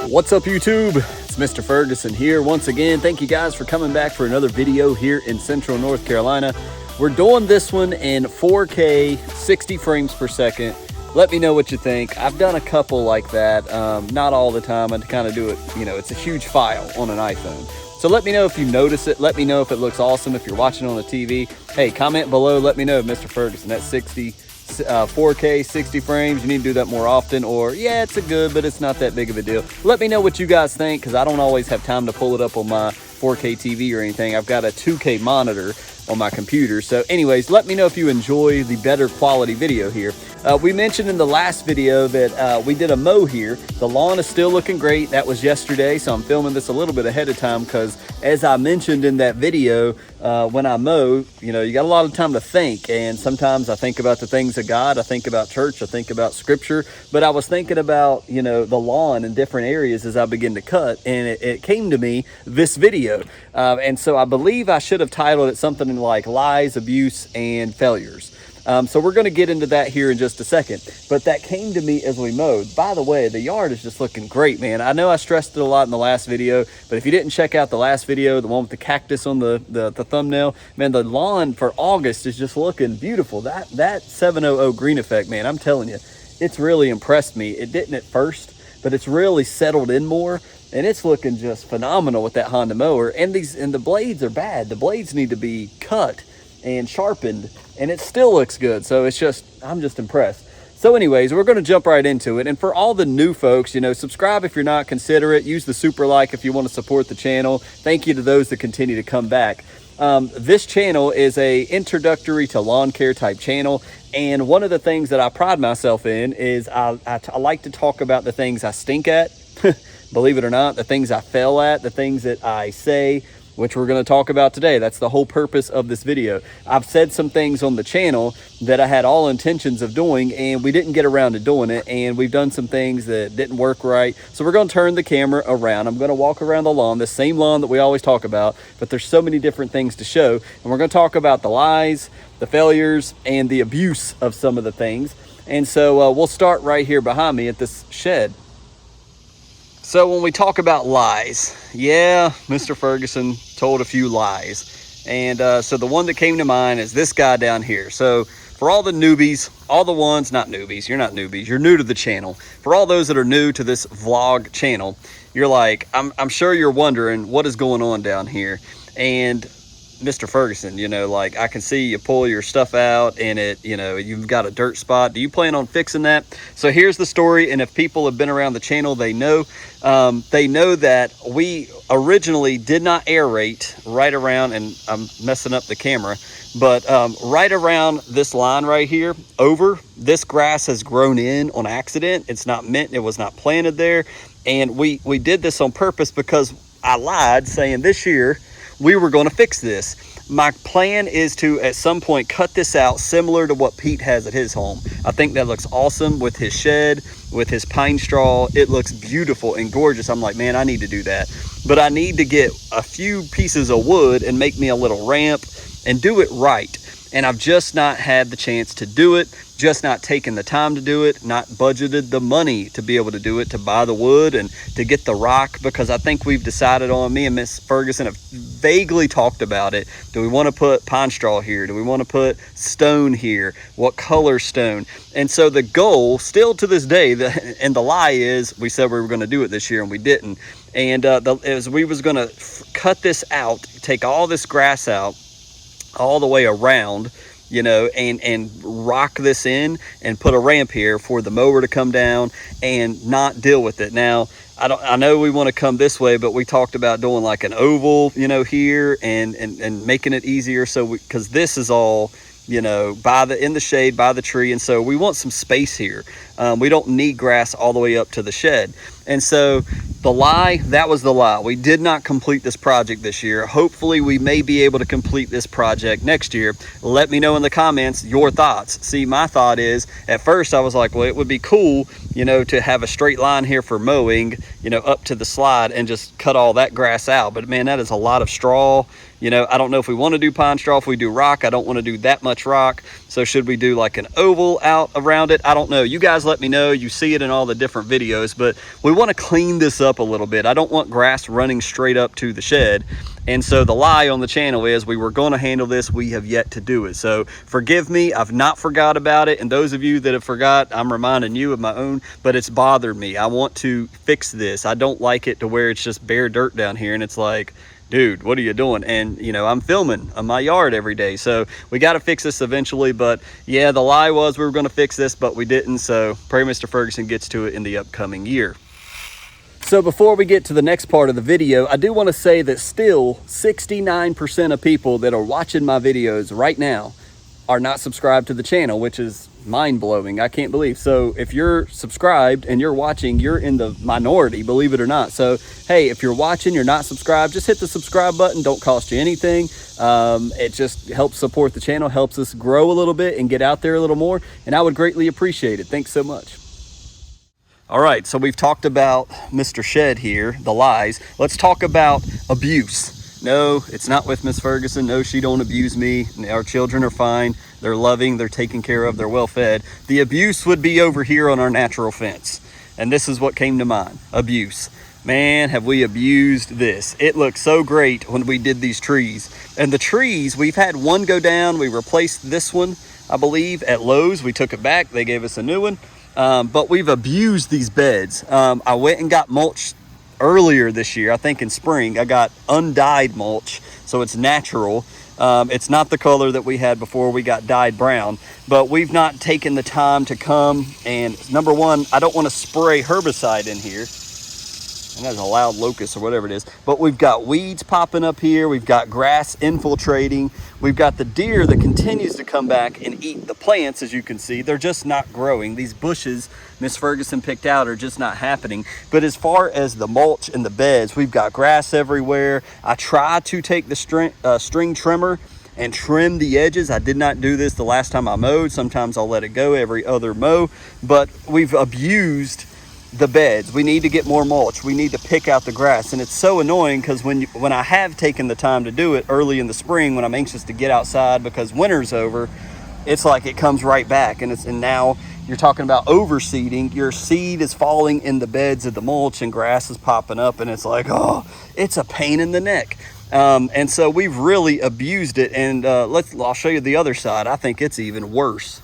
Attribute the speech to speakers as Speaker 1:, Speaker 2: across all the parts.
Speaker 1: What's up, YouTube? It's Mr. Ferguson here once again. Thank you guys for coming back for another video here in Central North Carolina. We're doing this one in 4K, 60 frames per second. Let me know what you think. I've done a couple like that, not all the time. I kind of do it, it's a huge file on an iPhone. So let me know if you notice it. Let me know if it looks awesome. If you're watching on the TV, hey, comment below. Let me know, Mr. Ferguson, that's 4K, 60 frames. You need to do that more often, or yeah, it's good, but it's not that big of a deal. Let me know what you guys think, because I don't always have time to pull it up on my 4K TV or anything. I've got a 2K monitor on my computer. So anyways, let me know if you enjoy the better quality video here. We mentioned in the last video that we did a mow here. The lawn is still looking great. That was yesterday, so I'm filming this a little bit ahead of time because, as I mentioned in that video, when I mow, you got a lot of time to think, and sometimes I think about the things of God, I think about church, I think about scripture, but I was thinking about, the lawn in different areas as I begin to cut, and it came to me, this video. And so I believe I should have titled it something like Lies, Abuse, and Failures. So we're going to get into that here in just a second, but that came to me as we mowed. By the way, the yard is just looking great, man. I know I stressed it a lot in the last video, but if you didn't check out the last video, the one with the cactus on the thumbnail, man, the lawn for August is just looking beautiful. That 700 green effect, man, I'm telling you, it's really impressed me. It didn't at first, but it's really settled in more, and it's looking just phenomenal with that Honda mower. And the blades are bad. The blades need to be cut and sharpened, and it still looks good. So I'm just impressed. So anyways, we're going to jump right into it. And for all the new folks, subscribe if you're not, consider it. Use the super like if you want to support the channel. Thank you to those that continue to come back. This channel is a introductory to lawn care type channel. And one of the things that I pride myself in is I like to talk about the things I stink at, believe it or not, the things I fail at, the things that I say, which we're going to talk about today. That's the whole purpose of this video. I've said some things on the channel that I had all intentions of doing, and we didn't get around to doing it, and we've done some things that didn't work right. So we're going to turn the camera around. I'm going to walk around the lawn, the same lawn that we always talk about, but there's so many different things to show, and we're going to talk about the lies, the failures, and the abuse of some of the things. And so we'll start right here behind me at this shed. So when we talk about lies, yeah, Mr. Ferguson told a few lies. And so the one that came to mind is this guy down here. So for all the newbies, all the ones, not newbies, you're not newbies, you're new to the channel. For all those that are new to this vlog channel, you're like, I'm sure you're wondering what is going on down here. And Mr. Ferguson, like I can see you pull your stuff out and you've got a dirt spot. Do you plan on fixing that? So here's the story. And if people have been around the channel, they know that we originally did not aerate right around, and I'm messing up the camera, but right around this line right here over, this grass has grown in on accident. It's not meant, it was not planted there. And we did this on purpose because I lied saying this year we were going to fix this. My plan is to, at some point, cut this out similar to what Pete has at his home. I think that looks awesome with his shed, with his pine straw. It looks beautiful and gorgeous. I'm like, man, I need to do that. But I need to get a few pieces of wood and make me a little ramp and do it right. And I've just not had the chance to do it, just not taken the time to do it, not budgeted the money to be able to do it, to buy the wood and to get the rock, because I think we've decided on, me and Miss Ferguson have vaguely talked about it. Do we want to put pine straw here? Do we want to put stone here? What color stone? And so the goal still to this day, and the lie is, we said we were going to do it this year and we didn't. And we was going to cut this out, take all this grass out, all the way around, and rock this in and put a ramp here for the mower to come down and not deal with it. Now, I know we want to come this way, but we talked about doing like an oval, here and making it easier. So because this is all, in the shade by the tree. And so we want some space here. We don't need grass all the way up to the shed. And so the lie, that was the lie. We did not complete this project this year. Hopefully we may be able to complete this project next year. Let me know in the comments your thoughts. See, my thought is, at first I was like, well, it would be cool, to have a straight line here for mowing, up to the slide and just cut all that grass out. But man, that is a lot of straw You know, I don't know if we want to do pine straw. If we do rock, I don't want to do that much rock. So should we do like an oval out around it? I don't know. You guys let me know. You see it in all the different videos, but we want to clean this up a little bit. I don't want grass running straight up to the shed. And so the lie on the channel is we were going to handle this. We have yet to do it. So forgive me. I've not forgot about it. And those of you that have forgot, I'm reminding you of my own, but it's bothered me. I want to fix this. I don't like it to where it's just bare dirt down here. And it's like, dude, what are you doing? And you know, I'm filming on my yard every day, so we got to fix this eventually. But yeah, the lie was we were going to fix this, but we didn't. So pray Mr. Ferguson gets to it in the upcoming year. So before we get to the next part of the video, I do want to say that still 69% of people that are watching my videos right now are not subscribed to the channel, which is mind-blowing. I can't believe. So if you're subscribed and you're watching, you're in the minority, believe it or not. So hey, if you're watching, you're not subscribed, just hit the subscribe button. Don't cost you anything. It just helps support the channel, helps us grow a little bit and get out there a little more, and I would greatly appreciate it. Thanks so much. All right, so we've talked about Mr. Shed here, the lies. Let's talk about abuse. No, it's not with Miss Ferguson. No, she don't abuse me. Our children are fine. They're loving, they're taken care of, they're well fed. The abuse would be over here on our natural fence. And this is what came to mind, abuse. Man, have we abused this. It looked so great when we did these trees. And the trees, we've had one go down. We replaced this one, I believe, at Lowe's. We took it back, they gave us a new one. But we've abused these beds. I went and got mulch earlier this year, I think in spring. I got undyed mulch, so it's natural. It's not the color that we had before we got dyed brown, but we've not taken the time to come and, number one, I don't want to spray herbicide in here. And that's a loud locust or whatever it is. But we've got weeds popping up here. We've got grass infiltrating. We've got the deer that continues to come back and eat the plants, as you can see. They're just not growing. These bushes Miss Ferguson picked out are just not happening. But as far as the mulch and the beds, we've got grass everywhere. I try to take the string trimmer and trim the edges. I did not do this the last time I mowed. Sometimes I'll let it go every other mow. But we've abused the beds. We need to get more mulch. We need to pick out the grass. And it's so annoying because when I have taken the time to do it early in the spring, when I'm anxious to get outside because winter's over, it's like it comes right back. And now you're talking about overseeding. Your seed is falling in the beds of the mulch and grass is popping up, and it's like, oh, it's a pain in the neck. And so we've really abused it. And I'll show you the other side. I think it's even worse.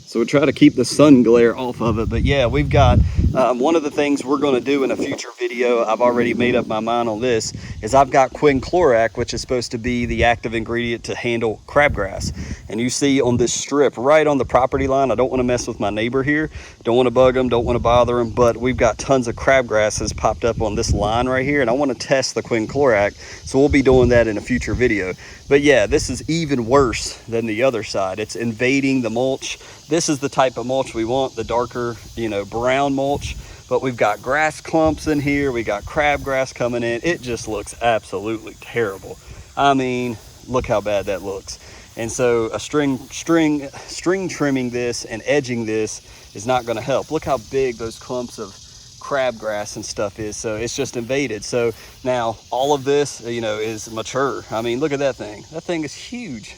Speaker 1: So we try to keep the sun glare off of it. But yeah, we've got one of the things we're going to do in a future video, I've already made up my mind on this, is I've got quinclorac, which is supposed to be the active ingredient to handle crabgrass. And you see on this strip right on the property line, I don't want to mess with my neighbor here. Don't want to bug him, don't want to bother him, but we've got tons of crabgrass has popped up on this line right here, and I want to test the quinclorac. So we'll be doing that in a future video. But yeah, this is even worse than the other side. It's invading the mulch. This is the type of mulch we want, the darker, brown mulch. But we've got grass clumps in here. We got crabgrass coming in. It just looks absolutely terrible. I mean, look how bad that looks. And so a string trimming this and edging this is not going to help. Look how big those clumps of crabgrass and stuff is. So it's just invaded. So now all of this, is mature. I mean, look at that thing. That thing is huge.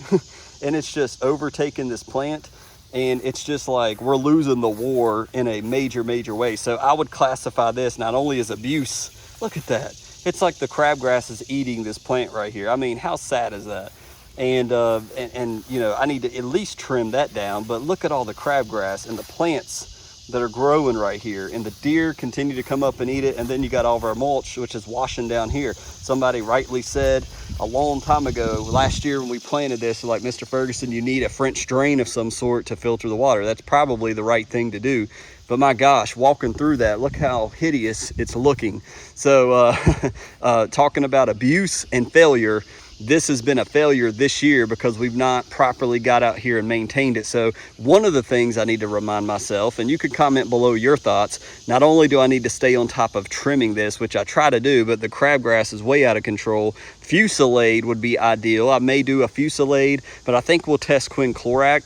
Speaker 1: And it's just overtaken this plant. And it's just like we're losing the war in a major way. So I would classify this not only as abuse. Look at that. It's like the crabgrass is eating this plant right here. I mean, how sad is that? And I need to at least trim that down. But look at all the crabgrass and the plants that are growing right here, and the deer continue to come up and eat it. And then you got all of our mulch, which is washing down here. Somebody rightly said a long time ago, last year when we planted this, like, Mr. Ferguson, you need a French drain of some sort to filter the water. That's probably the right thing to do. But my gosh, walking through that, look how hideous it's looking. So talking about abuse and failure, this has been a failure this year because we've not properly got out here and maintained it. So one of the things I need to remind myself, and you could comment below your thoughts, not only do I need to stay on top of trimming this, which I try to do, but the crabgrass is way out of control. Fusillade would be ideal. I may do a fusillade, but I think we'll test quinclorac,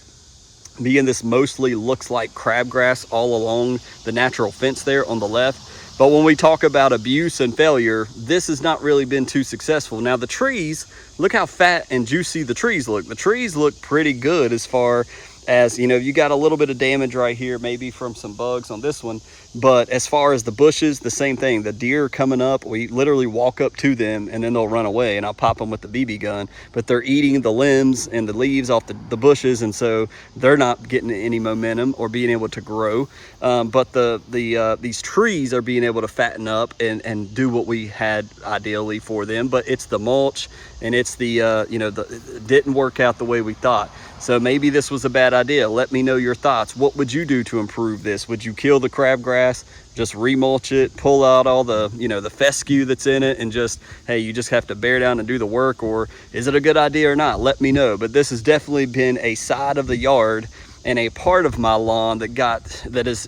Speaker 1: being this mostly looks like crabgrass all along the natural fence there on the left. But when we talk about abuse and failure, this has not really been too successful. Now the trees, look how fat and juicy the trees look. The trees look pretty good as far as, you know, you got a little bit of damage right here, maybe from some bugs on this one. But as far as the bushes, the same thing. The deer coming up, we literally walk up to them and then they'll run away, and I'll pop them with the BB gun. But they're eating the limbs and the leaves off the bushes, and so they're not getting any momentum or being able to grow. But these trees are being able to fatten up and do what we had ideally for them. But it's the mulch, and it's the you know, it didn't work out the way we thought. So maybe this was a bad idea. Let me know your thoughts. What would you do to improve this? Would you kill the crabgrass, just remulch it, pull out all the, you know, the fescue that's in it, and just, hey, you just have to bear down and do the work? Or is it a good idea or not? Let me know. But this has definitely been a side of the yard and a part of my lawn that is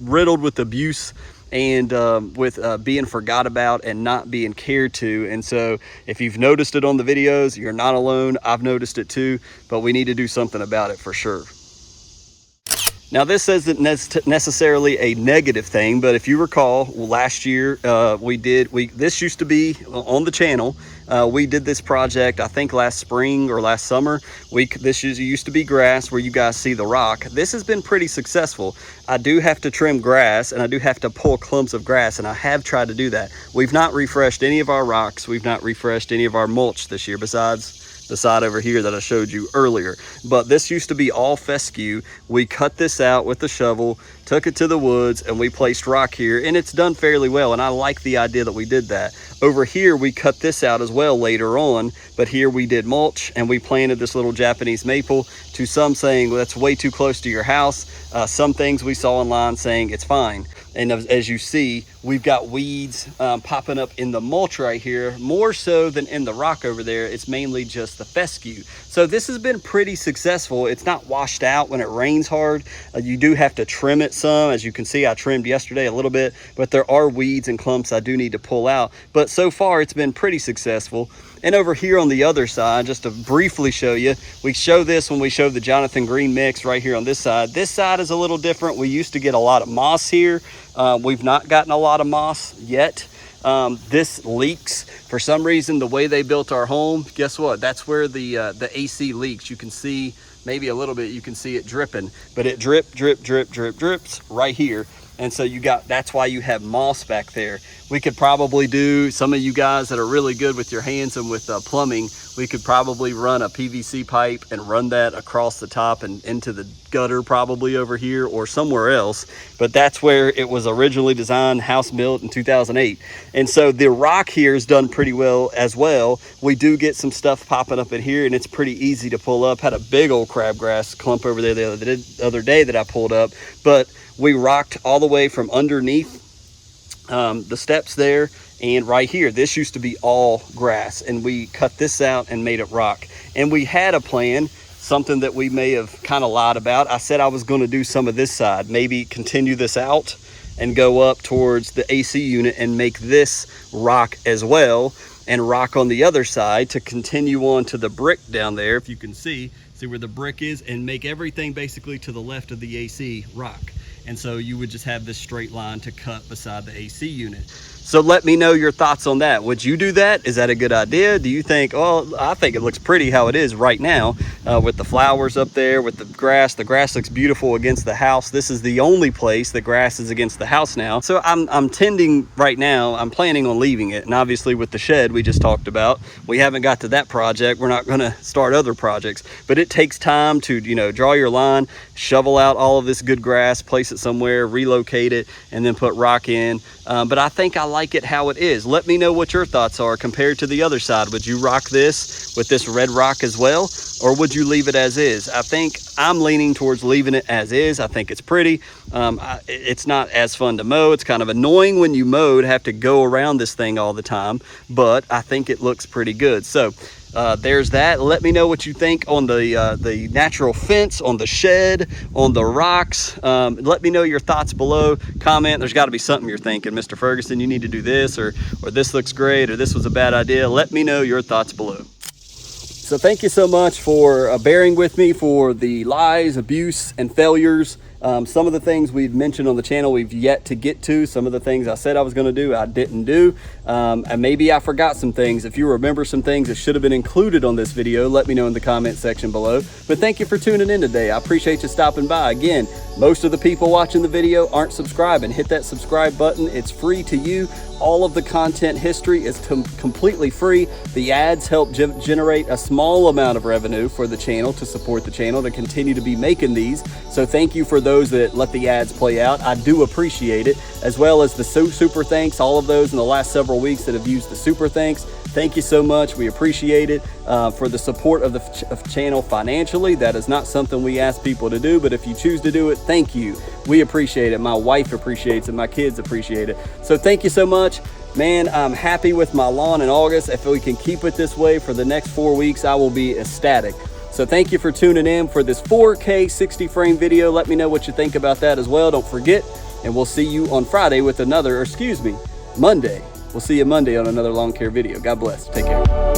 Speaker 1: riddled with abuse and with being forgot about and not being cared to. And so if you've noticed it on the videos, you're not alone. I've noticed it too, but we need to do something about it for sure. Now this isn't necessarily a negative thing, but if you recall, last year this used to be on the channel. We did this project, I think last spring or last summer. This used to be grass where you guys see the rock. This has been pretty successful. I do have to trim grass, and I do have to pull clumps of grass, and I have tried to do that. We've not refreshed any of our rocks. We've not refreshed any of our mulch this year, besides the side over here that I showed you earlier. But this used to be all fescue. We cut this out with the shovel, took it to the woods, and we placed rock here, and it's done fairly well, and I like the idea that we did that. Over here we cut this out as well later on, but here we did mulch, and we planted this little Japanese maple. To some saying, well, that's way too close to your house. Some things we saw online saying it's fine. And as you see, we've got weeds popping up in the mulch right here, more so than in the rock over there. It's mainly just the fescue. So this has been pretty successful. It's not washed out when it rains hard. You do have to trim it some. As you can see, I trimmed yesterday a little bit, but there are weeds and clumps I do need to pull out. But so far, it's been pretty successful. And over here on the other side, just to briefly show you, we show this when we show the Jonathan Green mix right here on this side. This side is a little different. We used to get a lot of moss here. We've not gotten a lot of moss yet. This leaks for some reason. The way they built our home, guess what? That's where the AC leaks. You can see maybe a little bit. You can see it dripping, but it drips right here. And so that's why you have moss back there. We could probably do, some of you guys that are really good with your hands and with plumbing, we could probably run a PVC pipe and run that across the top and into the gutter probably over here or somewhere else. But that's where it was originally designed, house built in 2008. And so the rock here is done pretty well as well. We do get some stuff popping up in here, and it's pretty easy to pull up. Had a big old crabgrass clump over there the other day that I pulled up, but we rocked all the way from underneath the steps there, and right here, this used to be all grass, and we cut this out and made it rock. And we had a plan, something that we may have kind of lied about. I said I was going to do some of this side, maybe continue this out and go up towards the AC unit and make this rock as well, and rock on the other side to continue on to the brick down there, if you can see where the brick is, and make everything basically to the left of the AC rock. And so you would just have this straight line to cut beside the AC unit. So let me know your thoughts on that. Would you do that? Is that a good idea? Do you think, oh, I think it looks pretty how it is right now with the flowers up there, with the grass. The grass looks beautiful against the house. This is the only place the grass is against the house now. So I'm tending right now, I'm planning on leaving it. And obviously with the shed we just talked about, we haven't got to that project. We're not gonna start other projects, but it takes time to, you know, draw your line, shovel out all of this good grass, place it somewhere, relocate it, and then put rock in. But I think I like it how it is. Let me know what your thoughts are compared to the other side. Would you rock this with this red rock as well, or would you leave it as is? I think I'm leaning towards leaving it as is. I think it's pretty. It's not as fun to mow. It's kind of annoying when you mow to have to go around this thing all the time, but I think it looks pretty good. So there's that. Let me know what you think on the natural fence, on the shed, on the rocks. Let me know your thoughts below. Comment. There's got to be something you're thinking, Mr. Ferguson, you need to do this, or this looks great, or this was a bad idea. Let me know your thoughts below. So thank you so much for bearing with me for the lies, abuse, and failures Some of the things we've mentioned on the channel we've yet to get to. Some of the things I said I was going to do, I didn't do. And maybe I forgot some things. If you remember some things that should have been included on this video, let me know in the comment section below. But thank you for tuning in today. I appreciate you stopping by. Again, most of the people watching the video aren't subscribing. Hit that subscribe button. It's free to you. All of the content history is completely free. The ads help generate a small amount of revenue for the channel to support the channel to continue to be making these. So thank you for those that let the ads play out. I do appreciate it, as well as the super thanks, all of those in the last several weeks that have used the super thanks. Thank you so much. We appreciate it for the support of the channel financially. That is not something we ask people to do, but if you choose to do it, thank you. We appreciate it. My wife appreciates it. My kids appreciate it. So thank you so much. Man, I'm happy with my lawn in August. If we can keep it this way for the next 4 weeks, I will be ecstatic. So thank you for tuning in for this 4K 60 frame video. Let me know what you think about that as well. Don't forget, and we'll see you on Friday with another, or excuse me, Monday. We'll see you Monday on another lawn care video. God bless. Take care.